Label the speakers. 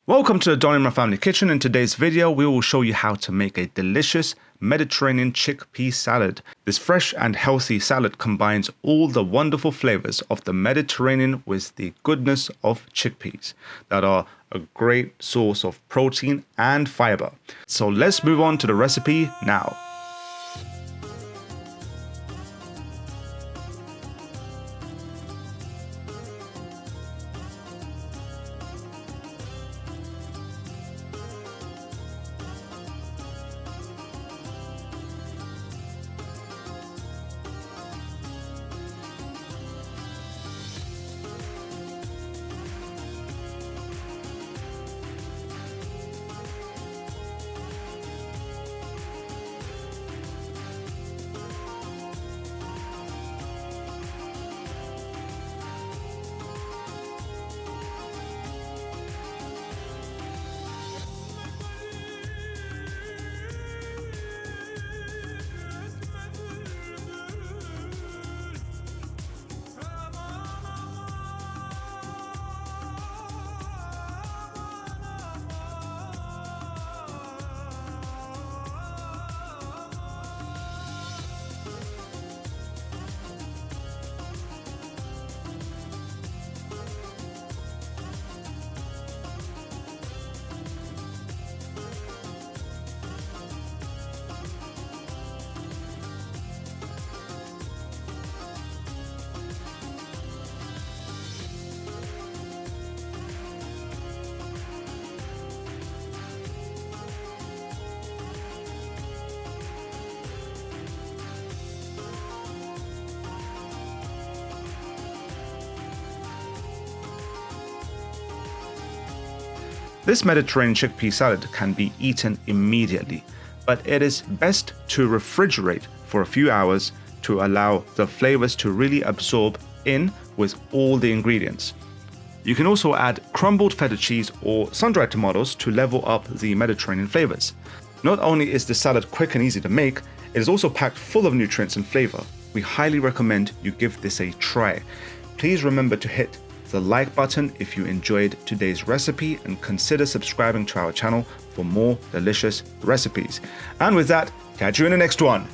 Speaker 1: Welcome to the Imran.Family kitchen. In today's video, we will show you how to make a delicious Mediterranean chickpea salad. This fresh and healthy salad combines all the wonderful flavors of the Mediterranean with the goodness of chickpeas that are a great source of protein and fiber. So let's move on to the recipe now. This Mediterranean chickpea salad can be eaten immediately, but it is best to refrigerate for a few hours to allow the flavors to really absorb in with all the ingredients. You can also add crumbled feta cheese or sun-dried tomatoes to level up the Mediterranean flavors. Not only is the salad quick and easy to make, it is also packed full of nutrients and flavor. We highly recommend you give this a try. Please remember to hit the like button if you enjoyed today's recipe and consider subscribing to our channel for more delicious recipes. And with that, catch you in the next one.